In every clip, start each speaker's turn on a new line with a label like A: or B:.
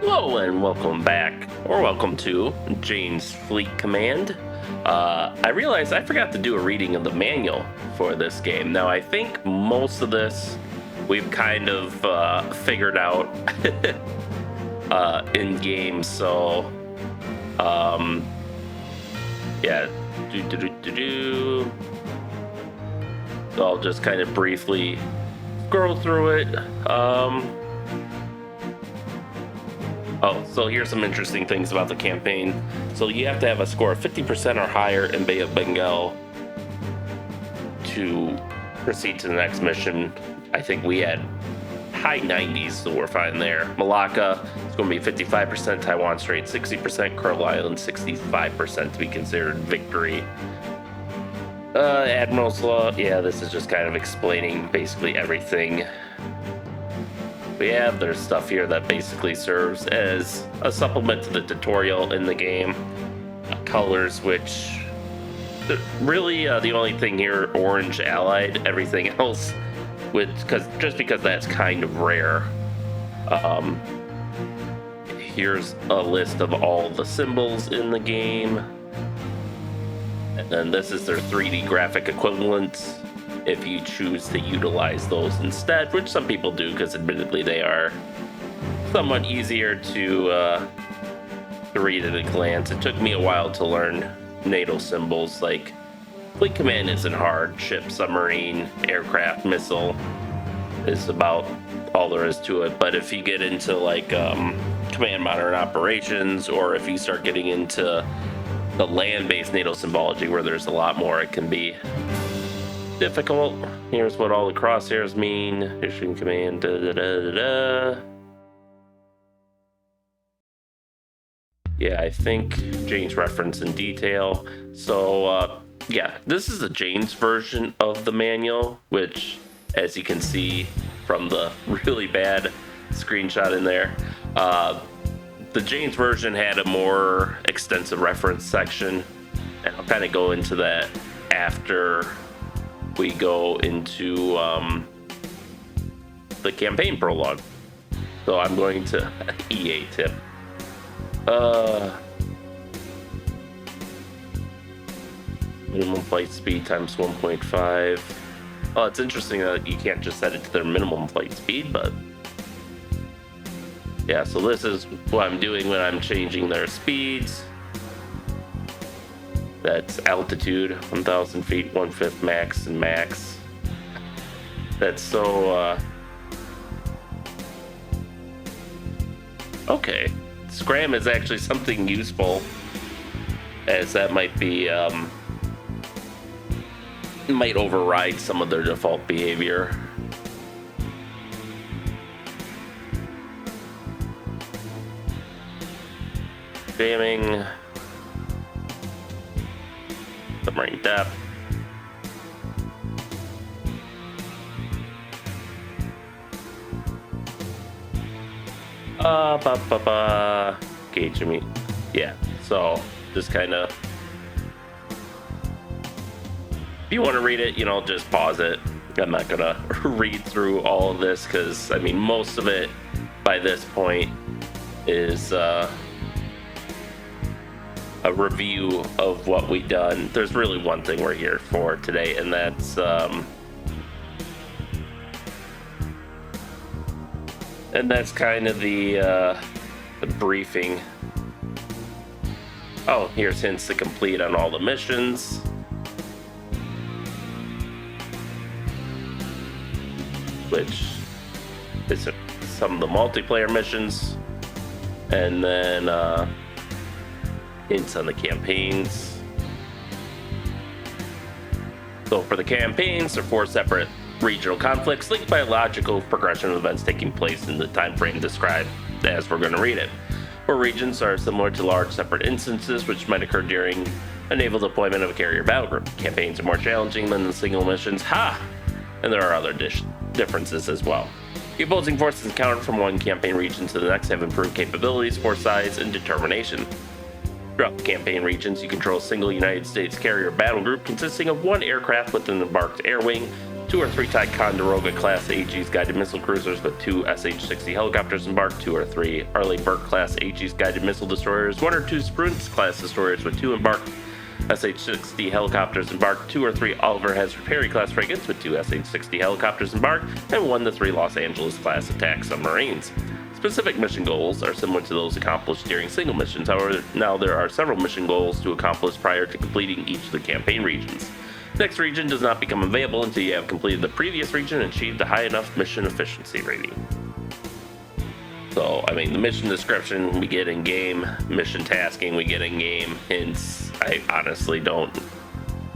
A: Hello and welcome back, or welcome to Jane's Fleet Command. I realized I forgot to do a reading of the manual for this game. Now, I think most of this we've kind of figured out in game, so yeah. So I'll just kind of briefly scroll through it. Oh, so here's some interesting things about the campaign. So you have to have a score of 50% or higher in Bay of Bengal to proceed to the next mission. I think we had high 90s, so we're fine there. Malacca is going to be 55%, Taiwan Strait 60%, Kuril Island 65% to be considered victory. Admiral's Law, yeah, this is just kind of explaining basically everything. But yeah, there's stuff here that basically serves as a supplement to the tutorial in the game. Colors, which really the only thing here, orange allied, everything else, because that's kind of rare. Here's a list of all the symbols in the game. And then this is their 3D graphic equivalents, if you choose to utilize those instead, which some people do because admittedly they are somewhat easier to read at a glance. It took me a while to learn NATO symbols. Like, Fleet Command isn't hard. Ship, submarine, aircraft, missile is about all there is to it. But if you get into like Command Modern Operations, or if you start getting into the land-based NATO symbology where there's a lot more, it can be difficult. Here's what all the crosshairs mean. Issuing command, Yeah, I think Jane's reference in detail. So, yeah, this is the Jane's version of the manual, which, as you can see from the really bad screenshot in there, the Jane's version had a more extensive reference section, and I'll kind of go into that after we go into the campaign prologue. So I'm going to EA tip. Minimum flight speed times 1.5. Oh, it's interesting that you can't just set it to their minimum flight speed, but yeah, so this is what I'm doing when I'm changing their speeds. That's altitude, 1,000 feet, 1/5 max and max. That's so, okay. Scram is actually something useful, as that might be, might override some of their default behavior. Jamming. Submarine depth. Gauge me. Yeah, so just kind of, if you want to read it, just pause it. I'm not gonna read through all of this because, I mean, most of it by this point is a review of what we've done. There's really one thing we're here for today, and that's kind of the briefing. Oh, here's hints to complete on all the missions. Which is some of the multiplayer missions. And then hints on the campaigns. So for the campaigns, there are 4 separate regional conflicts linked by a logical progression of events taking place in the time frame described as we're going to read it. Where regions are similar to large separate instances which might occur during a naval deployment of a carrier battle group. Campaigns are more challenging than the single missions. And there are other differences as well. The opposing forces encountered from one campaign region to the next have improved capabilities, force size, and determination. Throughout the campaign regions, you control a single United States carrier battle group consisting of 1 aircraft with an embarked air wing, 2 or 3 Ticonderoga class Aegis guided missile cruisers with 2 SH-60 helicopters embarked, 2 or 3 Arleigh Burke class Aegis guided missile destroyers, 1 or 2 Spruance class destroyers with 2 embarked SH-60 helicopters embarked, 2 or 3 Oliver Hazard Perry class frigates with 2 SH-60 helicopters embarked, and 1 to 3 Los Angeles class attack submarines. Specific mission goals are similar to those accomplished during single missions. However, now there are several mission goals to accomplish prior to completing each of the campaign regions. The next region does not become available until you have completed the previous region and achieved a high enough mission efficiency rating. So, I mean, the mission description we get in game, mission tasking we get in game, hints, I honestly don't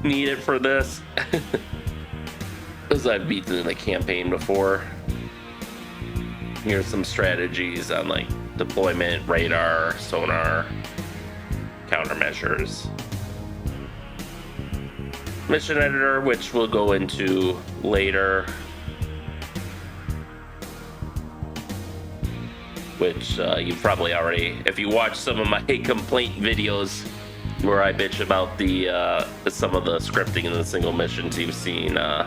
A: need it for this. Because I've beaten the campaign before. Here's some strategies on like deployment, radar, sonar, countermeasures. Mission editor, which we'll go into later. Which you've probably already, if you watch some of my complaint videos where I bitch about the some of the scripting in the single missions, you've seen a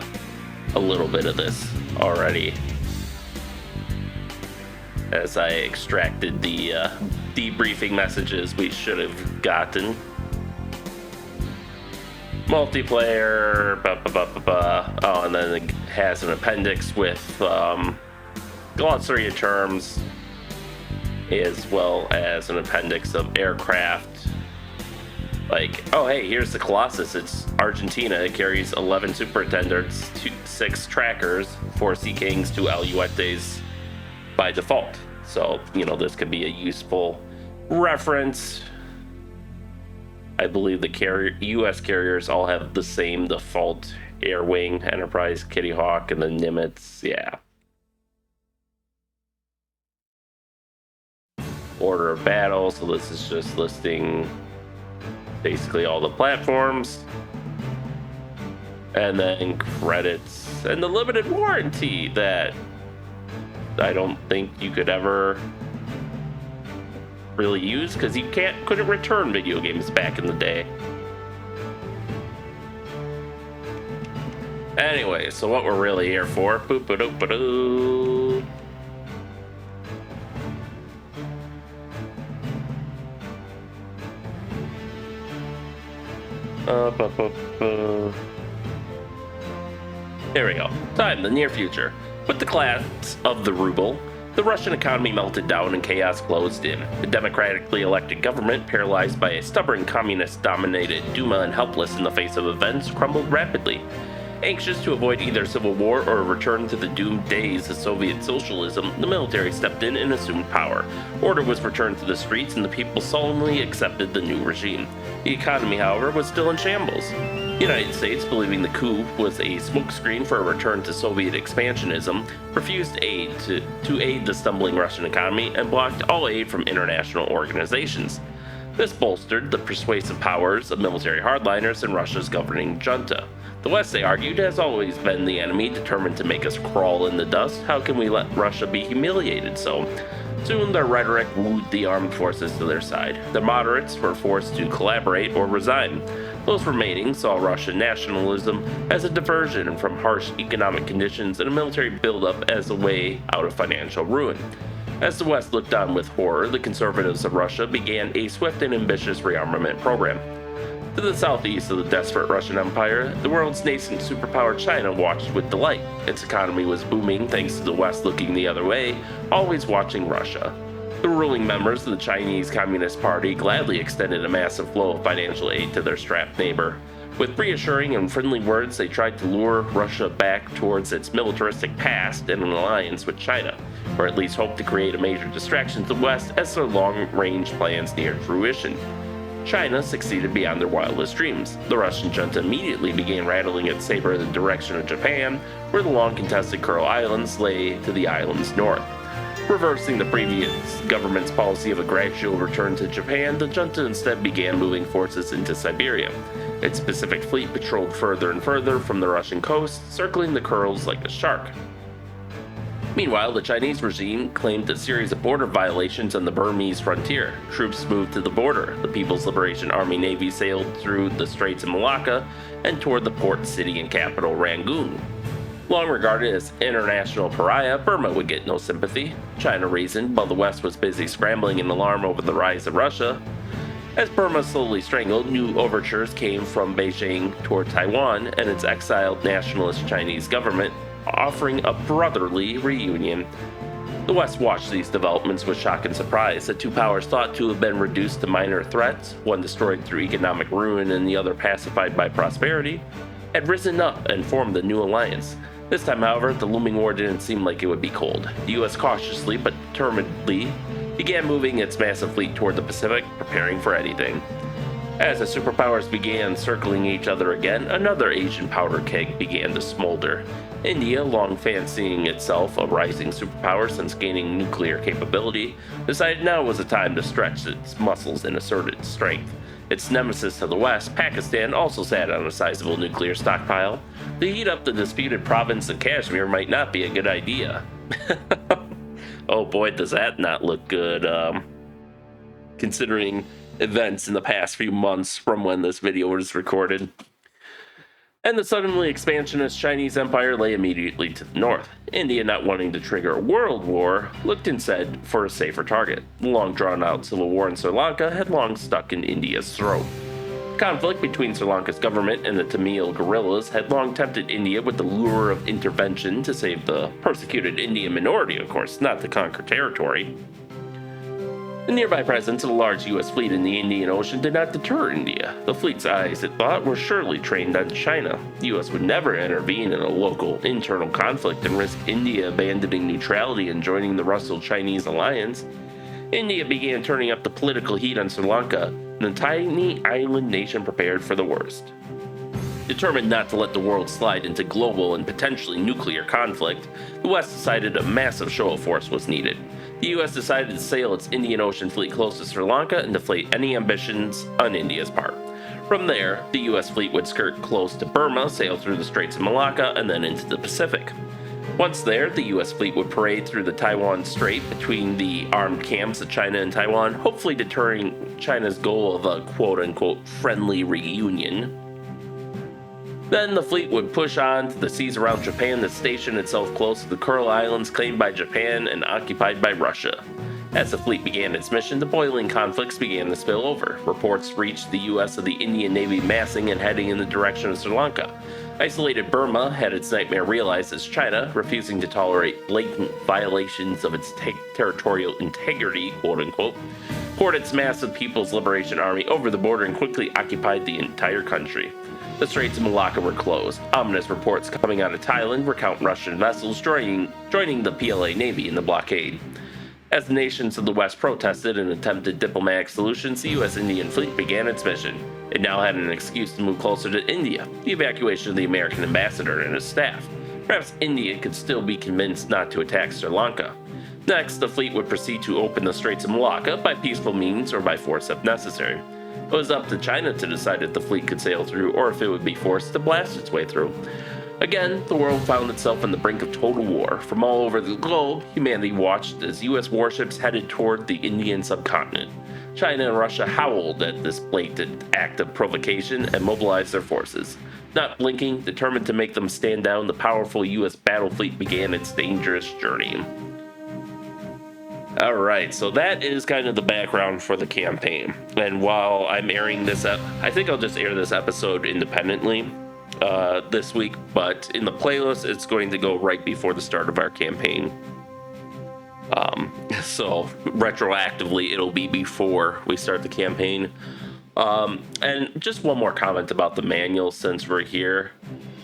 A: little bit of this already. As I extracted the debriefing messages we should have gotten. Multiplayer, oh, and then it has an appendix with glossary of terms, as well as an appendix of aircraft. Like, oh hey, here's the Colossus. It's Argentina. It carries 11 Superintendents, 6 trackers, 4 Sea Kings, 2 Alouettes by default. So, you know, this could be a useful reference. I believe the U.S. carriers all have the same default Air Wing, Enterprise, Kitty Hawk, and the Nimitz. Yeah. Order of battle. So this is just listing basically all the platforms. And then credits and the limited warranty that I don't think you could ever really use because you couldn't return video games back in the day. Anyway, so what we're really here for, boop-a-doop-a-doo. Here we go. Time, the near future. With the collapse of the ruble, the Russian economy melted down and chaos closed in. The democratically elected government, paralyzed by a stubborn communist-dominated Duma and helpless in the face of events, crumbled rapidly. Anxious to avoid either civil war or a return to the doomed days of Soviet socialism, the military stepped in and assumed power. Order was returned to the streets and the people solemnly accepted the new regime. The economy, however, was still in shambles. The United States, believing the coup was a smokescreen for a return to Soviet expansionism, refused aid to aid the stumbling Russian economy and blocked all aid from international organizations. This bolstered the persuasive powers of military hardliners and Russia's governing junta. The West, they argued, has always been the enemy, determined to make us crawl in the dust. How can we let Russia be humiliated so? Soon their rhetoric wooed the armed forces to their side. The moderates were forced to collaborate or resign. Those remaining saw Russian nationalism as a diversion from harsh economic conditions and a military buildup as a way out of financial ruin. As the West looked on with horror, the conservatives of Russia began a swift and ambitious rearmament program. To the southeast of the desperate Russian Empire, the world's nascent superpower China watched with delight. Its economy was booming thanks to the West looking the other way, always watching Russia. The ruling members of the Chinese Communist Party gladly extended a massive flow of financial aid to their strapped neighbor. With reassuring and friendly words, they tried to lure Russia back towards its militaristic past and an alliance with China, or at least hope to create a major distraction to the West as their long-range plans neared fruition. China succeeded beyond their wildest dreams. The Russian junta immediately began rattling its saber in the direction of Japan, where the long-contested Kuril Islands lay to the island's north. Reversing the previous government's policy of a gradual return to Japan, the junta instead began moving forces into Siberia. Its Pacific Fleet patrolled further and further from the Russian coast, circling the Kurils like a shark. Meanwhile, the Chinese regime claimed a series of border violations on the Burmese frontier. Troops moved to the border. The People's Liberation Army Navy sailed through the Straits of Malacca and toward the port city and capital Rangoon. Long regarded as international pariah, Burma would get no sympathy. China reasoned while the West was busy scrambling in alarm over the rise of Russia. As Burma slowly strangled, new overtures came from Beijing toward Taiwan and its exiled nationalist Chinese government, offering a brotherly reunion. The West watched these developments with shock and surprise. The two powers thought to have been reduced to minor threats, one destroyed through economic ruin and the other pacified by prosperity, had risen up and formed a new alliance. This time, however, the looming war didn't seem like it would be cold. The U.S. cautiously but determinedly began moving its massive fleet toward the Pacific, preparing for anything. As the superpowers began circling each other again, another Asian powder keg began to smolder. India, long fancying itself a rising superpower since gaining nuclear capability, decided now was the time to stretch its muscles and assert its strength. Its nemesis to the west, Pakistan, also sat on a sizable nuclear stockpile. To heat up the disputed province of Kashmir might not be a good idea. Oh boy, does that not look good, considering events in the past few months from when this video was recorded. And the suddenly expansionist Chinese empire lay immediately to the north. India, not wanting to trigger a world war, looked instead for a safer target. The long drawn-out civil war in Sri Lanka had long stuck in India's throat. Conflict between Sri Lanka's government and the Tamil guerrillas had long tempted India with the lure of intervention to save the persecuted Indian minority, of course, not to conquer territory. The nearby presence of a large U.S. fleet in the Indian Ocean did not deter India. The fleet's eyes, it thought, were surely trained on China. The U.S. would never intervene in a local, internal conflict and risk India abandoning neutrality and joining the Russo-Chinese alliance. India began turning up the political heat on Sri Lanka, and the tiny island nation prepared for the worst. Determined not to let the world slide into global and potentially nuclear conflict, the West decided a massive show of force was needed. The US decided to sail its Indian Ocean fleet close to Sri Lanka and deflate any ambitions on India's part. From there, the US fleet would skirt close to Burma, sail through the Straits of Malacca, and then into the Pacific. Once there, the US fleet would parade through the Taiwan Strait between the armed camps of China and Taiwan, hopefully deterring China's goal of a quote-unquote friendly reunion. Then the fleet would push on to the seas around Japan to station itself close to the Kuril Islands claimed by Japan and occupied by Russia. As the fleet began its mission, the boiling conflicts began to spill over. Reports reached the US of the Indian Navy massing and heading in the direction of Sri Lanka. Isolated Burma had its nightmare realized as China, refusing to tolerate blatant violations of its territorial integrity, quote-unquote, poured its massive People's Liberation Army over the border and quickly occupied the entire country. The Straits of Malacca were closed. Ominous reports coming out of Thailand recount Russian vessels joining the PLA Navy in the blockade. As the nations of the West protested and attempted diplomatic solutions, the U.S. Indian Fleet began its mission. It now had an excuse to move closer to India, the evacuation of the American ambassador and his staff. Perhaps India could still be convinced not to attack Sri Lanka. Next, the fleet would proceed to open the Straits of Malacca by peaceful means or by force if necessary. It was up to China to decide if the fleet could sail through or if it would be forced to blast its way through. Again, the world found itself on the brink of total war. From all over the globe, humanity watched as U.S. warships headed toward the Indian subcontinent. China and Russia howled at this blatant act of provocation and mobilized their forces. Not blinking, determined to make them stand down, the powerful U.S. battle fleet began its dangerous journey. Alright, so that is kind of the background for the campaign. And while I'm airing this up, I think I'll just air this episode independently this week, but in the playlist it's going to go right before the start of our campaign. So retroactively it'll be before we start the campaign. And just one more comment about the manual since we're here.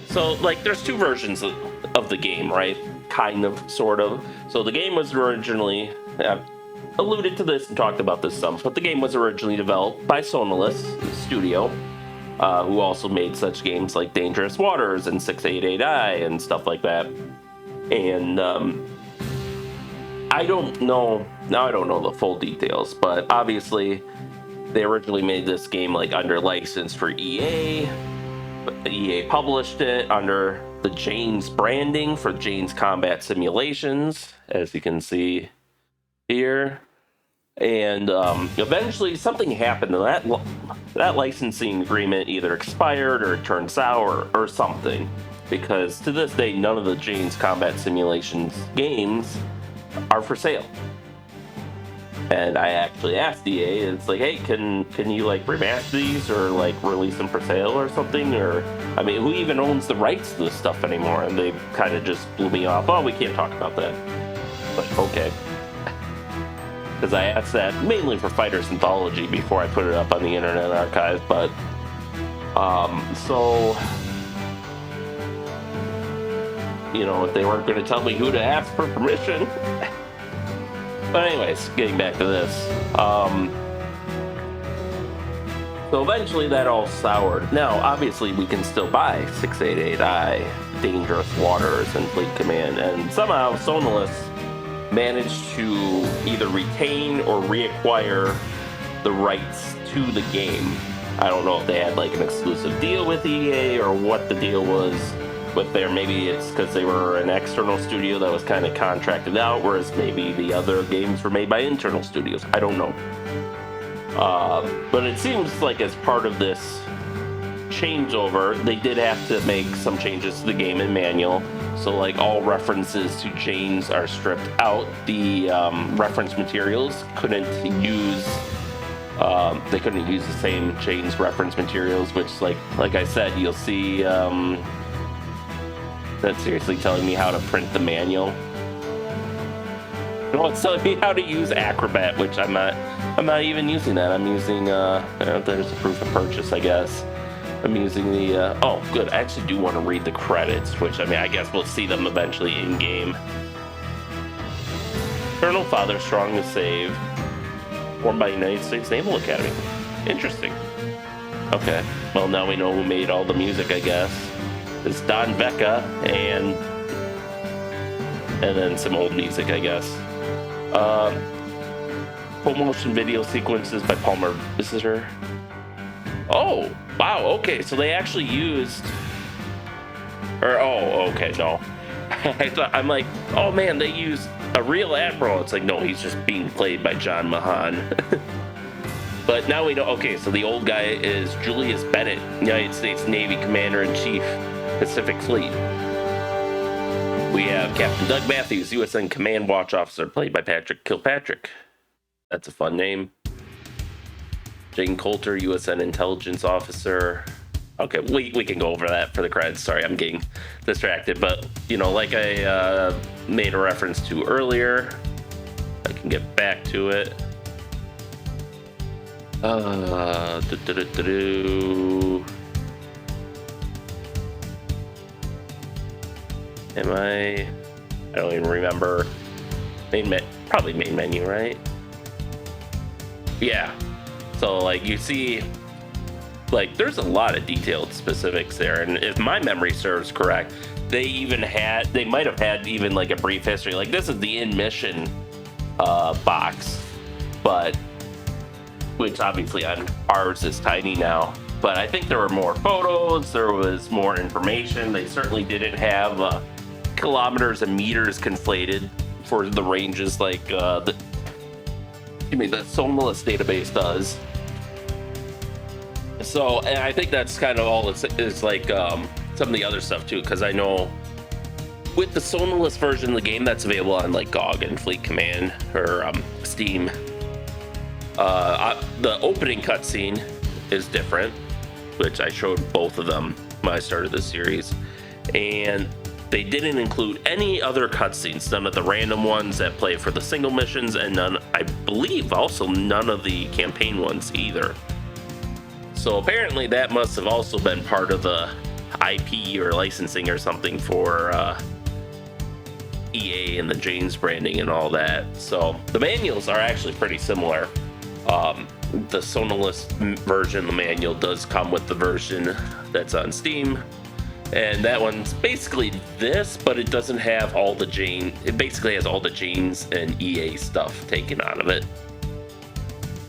A: So like there's two versions of the game, right? Kind of, sort of. So the game was originally, I've alluded to this and talked about this some, but the game was originally developed by Sonalis Studio, who also made such games like Dangerous Waters and 688i and stuff like that. And I don't know the full details, but obviously they originally made this game like under license for EA, but EA published it under the Jane's branding for Jane's Combat Simulations, as you can see here. And eventually something happened, and that licensing agreement either expired or it turned sour or something. because to this day, none of the Jane's Combat Simulations games are for sale. And I actually asked EA, it's like, hey, can you like remaster these or like release them for sale or something? Or, I mean, who even owns the rights to this stuff anymore? And they kind of just blew me off. Oh, we can't talk about that. But okay. Because I asked that mainly for Fighters Anthology before I put it up on the Internet Archive. But, so, you know, if they weren't going to tell me who to ask for permission. But anyways, getting back to this. So eventually that all soured. Now, obviously, we can still buy 688i, Dangerous Waters, and Fleet Command. And somehow Sonalis managed to either retain or reacquire the rights to the game. I don't know if they had like an exclusive deal with EA or what the deal was with there. Maybe it's because they were an external studio that was kind of contracted out, whereas maybe the other games were made by internal studios. I don't know. But it seems like as part of this changeover, they did have to make some changes to the game and manual. So like all references to Jane's are stripped out. The reference materials couldn't use they couldn't use the same Jane's reference materials, which like I said, you'll see that's seriously telling me how to print the manual. No, it's telling me how to use Acrobat, which I'm not even using that. I'm using there's a proof of purchase, I guess. I'm using the oh good, I actually do want to read the credits, which I mean I guess we'll see them eventually in game. Colonel Father Strong to Save, formed by United States Naval Academy. Interesting. Okay, well now we know who made all the music, I guess. It's Don Vecca and then some old music, I guess. Full motion video sequences by Palmer Visitor. Oh, wow, okay, so they actually used, or oh, okay, no. I'm like, oh man, they used a real admiral. It's like, no, he's just being played by John Mahan. But now we know, okay, so the old guy is Julius Bennett, United States Navy Commander-in-Chief, Pacific Fleet. We have Captain Doug Matthews, USN Command Watch Officer, played by Patrick Kilpatrick. That's a fun name. Jane Coulter, USN Intelligence Officer. Okay, we can go over that for the credits. Sorry, I'm getting distracted. But, you know, like I made a reference to earlier, I can get back to it. I don't even remember. Probably main menu, right? Yeah. So like you see, like there's a lot of detailed specifics there, and if my memory serves correct, they might have had even like a brief history. Like this is the in mission box, but which obviously on ours is tiny now. But I think there were more photos, there was more information. They certainly didn't have kilometers and meters conflated for the ranges like the Sonalis database does. So, and I think that's kind of all it's like some of the other stuff too, because I know with the Sonalis version of the game that's available on like GOG and Fleet Command or Steam, the opening cutscene is different, which I showed both of them when I started this series, and they didn't include any other cutscenes, none of the random ones that play for the single missions, and none, I believe, also none of the campaign ones either. So apparently that must have also been part of the IP or licensing or something for EA and the Jane's branding and all that. So the manuals are actually pretty similar. The Sonalis version, the manual does come with the version that's on Steam. And that one's basically this, but it doesn't have all the Jane. It basically has all the Jane's and EA stuff taken out of it.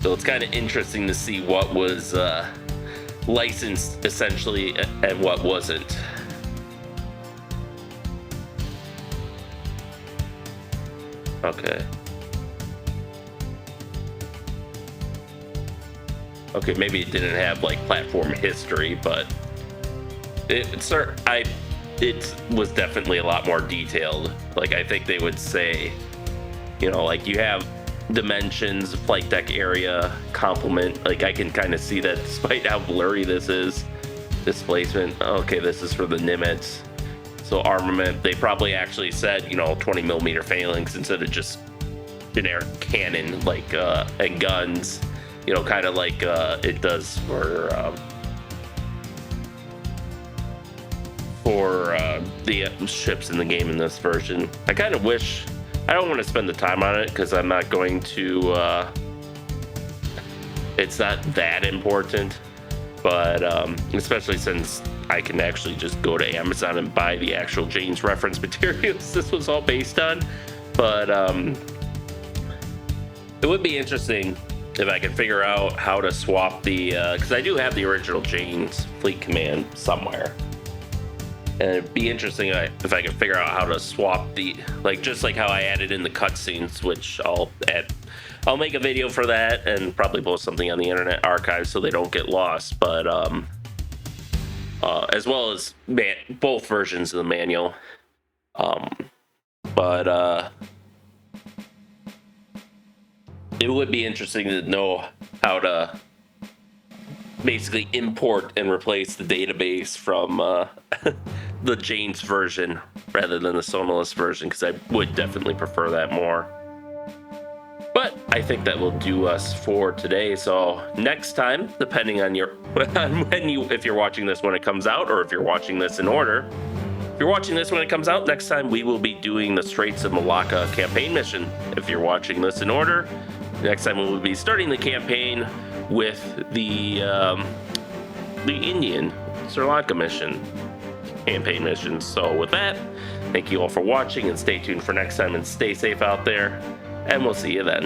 A: So it's kind of interesting to see what was licensed essentially and what wasn't. Okay. Okay, maybe it didn't have like platform history, but it was definitely a lot more detailed. Like, I think they would say, you know, like you have dimensions, flight deck area, complement. Like, I can kind of see that despite how blurry this is. Displacement. Okay, this is for the Nimitz. So armament, they probably actually said, you know, 20 millimeter phalanx instead of just generic cannon, like, and guns, you know, kind of like it does for the ships in the game in this version. I kind of wish, I don't want to spend the time on it because I'm not going to, it's not that important, but especially since I can actually just go to Amazon and buy the actual Jane's reference materials this was all based on. But it would be interesting if I could figure out how to swap the, because I do have the original Jane's Fleet Command somewhere. And it'd be interesting if I could figure out how to swap the, like, just like how I added in the cutscenes, which I'll make a video for that and probably post something on the Internet Archive so they don't get lost. But as well as both versions of the manual. But it would be interesting to know how to basically import and replace the database from the Jane's version rather than the Sonalis version, because I would definitely prefer that more. But I think that will do us for today. So next time, depending on if you're watching this when it comes out, or if you're watching this in order, if you're watching this when it comes out, next time we will be doing the Straits of Malacca campaign mission. If you're watching this in order, next time we will be starting the campaign with the Indian Sri Lanka campaign mission. So with that, thank you all for watching, and stay tuned for next time, and stay safe out there, and we'll see you then.